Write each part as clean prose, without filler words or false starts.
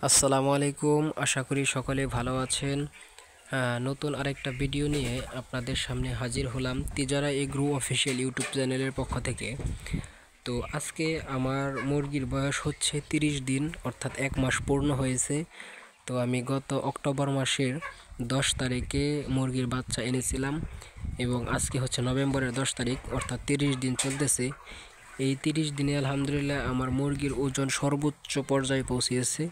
আসসালামু আলাইকুম। আশা করি সকলে ভালো আছেন। নতুন আরেকটা ভিডিও নিয়ে আপনাদের সামনে হাজির হলাম তিজারা এগ্রো অফিসিয়াল ইউটিউব চ্যানেলের পক্ষ থেকে। তো আজকে আমার মুরগির বয়স হচ্ছে 30 দিন, অর্থাৎ 1 মাস পূর্ণ হয়েছে। তো আমি গত অক্টোবর মাসের 10 তারিখে মুরগির বাচ্চা এনেছিলাম এবং আজকে হচ্ছে নভেম্বরের 10 তারিখ, অর্থাৎ 30 দিন চলতেছে। এই 30 দিনে আলহামদুলিল্লাহ আমার মুরগির ওজন সর্বোচ্চ পর্যায়ে পৌঁছেছে।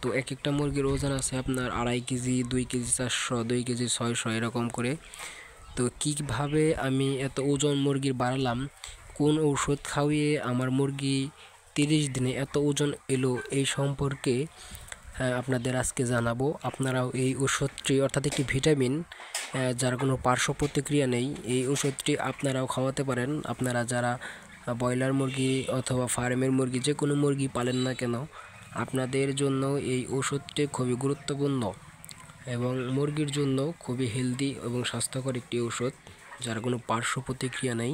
তো এক একটা মুরগির ওজন আছে আপনার 2.5 কেজি, 2 কেজি 400, 2 কেজি 600 এরকম করে। তো কীভাবে আমি এত ওজন মুরগির বাড়ালাম, কোন ঔষধ খাওয়িয়ে আমার মুরগি 30 দিনে এত ওজন এলো, এই সম্পর্কে আপনাদের আজকে জানাবো। আপনারাও এই ওষুধটি, অর্থাৎ একটি ভিটামিন যার কোনো পার্শ্ব প্রতিক্রিয়া নেই, এই ওষুধটি আপনারাও খাওয়াতে পারেন। আপনারা যারা ব্রয়লার মুরগি অথবা ফার্মের মুরগি, যে কোনো মুরগি পালেন না কেন, আপনাদের জন্য এই ওষুধটি খুবই গুরুত্বপূর্ণ এবং মুরগির জন্য খুবই হেলদি এবং স্বাস্থ্যকর একটি ওষুধ যার কোনো পার্শ্ব প্রতিক্রিয়া নেই।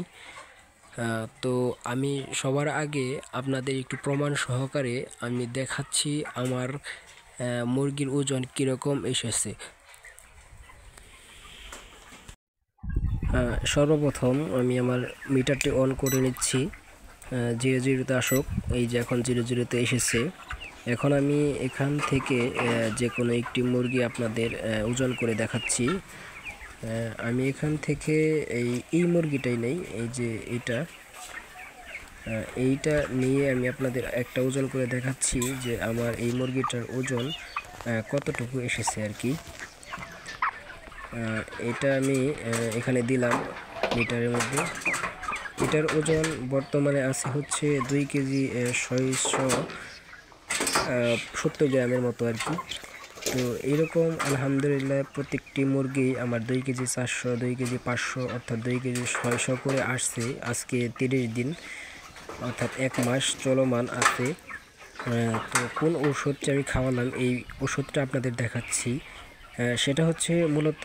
তো আমি সবার আগে আপনাদের একটু প্রমাণ সহকারে আমি দেখাচ্ছি আমার মুরগির ওজন কীরকম এসেছে। সর্বপ্রথম আমি আমার মিটারটি অন করে নিচ্ছি। 0-0-তে আসুক। এই যে এখন 0-0-তে এসেছে। এখন আমি এখান থেকে যে কোনো একটি মুরগি আপনাদের ওজন করে দেখাচ্ছি। আমি এখান থেকে এই মুরগিটাই নেই, এই যে এইটা নিয়ে আমি আপনাদের একটা ওজন করে দেখাচ্ছি যে আমার এই মুরগিটার ওজন কতটুকু এসেছে আর কি। এটা আমি এখানে দিলাম মিটারের মধ্যে। এটার ওজন বর্তমানে আছে হচ্ছে 2 কেজি 670 গ্রামের মতো আর কি। তো এরকম আলহামদুলিল্লাহ প্রত্যেকটি মুরগি আমার 2 কেজি 400, 2 কেজি 500, অর্থাৎ 2 কেজি 600 করে আসছে। আজকে 30 দিন, অর্থাৎ 1 মাস চলমান আছে। তো কোন ওষুধটা আমি খাওয়ালাম, এই ওষুধটা আপনাদের দেখাচ্ছি। সেটা হচ্ছে মূলত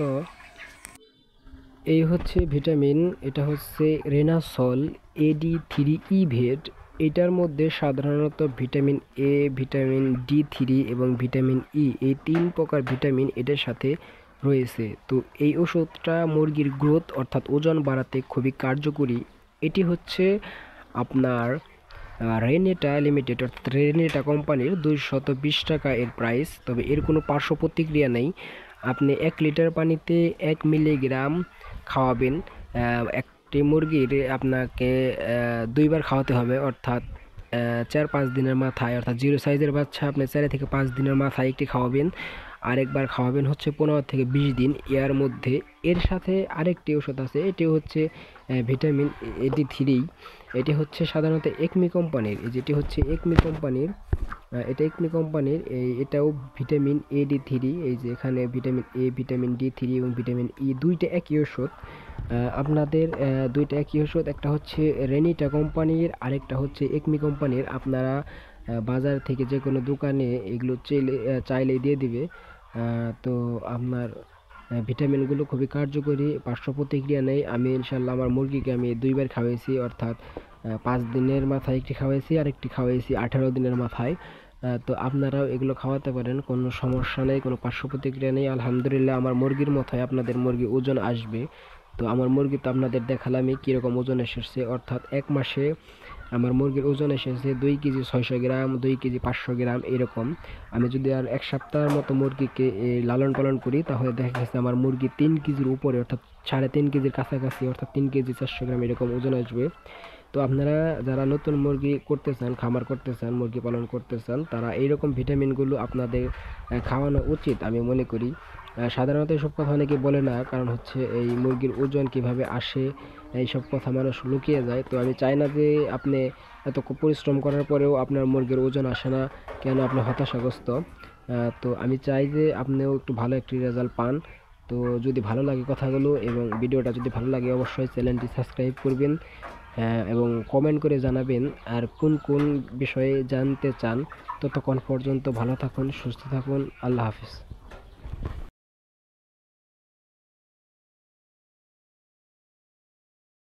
এই হচ্ছে ভিটামিন, এটা হচ্ছে রেনাসল AD3 ইভেট। এটার মধ্যে সাধারণত ভিটামিন এ, ভিটামিন D3 এবং ভিটামিন ই, এই 3 প্রকার ভিটামিন এটার সাথে রয়েছে। তো এই ওষুধটা মুরগির গ্রোথ অর্থাৎ ওজন বাড়াতে খুবই কার্যকরী। এটি হচ্ছে আপনার রেনেটা লিমিটেড, অর্থাৎ রেনেটা কোম্পানির 220 টাকা এর প্রাইস। তবে এর কোনো পার্শ্ব প্রতিক্রিয়া নেই। আপনি 1 লিটার পানিতে 1 মিলিগ্রাম খাওয়াবেন। একটি মুরগির আপনাকে 2 বার খাওয়াতে হবে, অর্থাৎ 4-5 দিনের মাথায়, অর্থাৎ 0 সাইজের বাচ্চা আপনি 4 থেকে 5 দিনের মাথায় একটি খাওয়াবেন। আরেকবার খাওয়াবেন হচ্ছে 15 থেকে 20 দিন এর মধ্যে। এর সাথে আরেকটি ওষুধ আছে, এটি হচ্ছে ভিটামিন AD3। এটি হচ্ছে সাধারণত একমি কোম্পানির, যেটি হচ্ছে একমি কোম্পানির, এটা একমি কোম্পানির। এটাও ভিটামিন AD3। এই যে এখানে ভিটামিন এ, ভিটামিন D3 এবং ভিটামিন ই, দুইটা একই ওষুধ। আপনাদের দুইটা একই ওষুধ, একটা হচ্ছে রেনিটা কোম্পানির, আরেকটা হচ্ছে একমি কোম্পানির। আপনারা বাজার থেকে যে কোনো দোকানে এগুলো চাইলে দিয়ে দিবে। তো আপনার ভিটামিনগুলো খুবই কার্যকরী, পার্শ্ব প্রতিক্রিয়া নেই। আমি ইনশাল্লাহ আমার মুরগিকে আমি 2 বার খাওয়াইছি, অর্থাৎ 5 দিনের মাথায় একটি খাওয়াইছি, আরেকটি খাওয়াইছি 18 দিনের মাথায়। তো আপনারাও এগুলো খাওয়াতে পারেন, কোনো সমস্যা নেই, কোনো পার্শ্ব প্রতিক্রিয়া নেই। আলহামদুলিল্লাহ আমার মুরগির মতোই আপনাদের মুরগি ওজন আসবে। তো আমার মুরগি তো আপনাদের দেখালামই কীরকম ওজন এসেছে, অর্থাৎ 1 মাসে আমার মুরগির ওজন এসেছে 2 কেজি 600 গ্রাম, 2 কেজি 500 গ্রাম এরকম। আমি যদি আর 1 সপ্তাহের মতো মুরগিকে লালন পালন করি, তাহলে দেখা গেছে আমার মুরগি 3 কেজির উপরে, অর্থাৎ 3.5 কেজির কাছাকাছি, অর্থাৎ 3 কেজি 400 গ্রাম এরকম ওজন আসবে। তো আপনারা যারা নতুন মুরগি করতে চান, খামার করতে চান, মুরগি পালন করতে চান, তারা এইরকম ভিটামিনগুলো আপনাদের খাওয়ানো উচিত আমি মনে করি। সাধারণত এসব কথা অনেকে বলে না, কারণ হচ্ছে এই মুরগির ওজন কিভাবে আসে এইসব কথা মানুষ লুকিয়ে যায়। তো আমি চাই না যে আপনি এত পরিশ্রম করার পরেও আপনার মুরগির ওজন আসে না কেন, আপনি হতাশাগ্রস্ত। তো আমি চাই যে আপনিও একটু ভালো একটি রেজাল্ট পান। তো যদি ভালো লাগে কথাগুলো এবং ভিডিওটা যদি ভালো লাগে, অবশ্যই চ্যানেলটি সাবস্ক্রাইব করবেন এবং কমেন্ট করে জানাবেন আর কোন কোন বিষয়ে জানতে চান। ততক্ষণ পর্যন্ত ভালো থাকুন, সুস্থ থাকুন। আল্লাহ হাফিজ।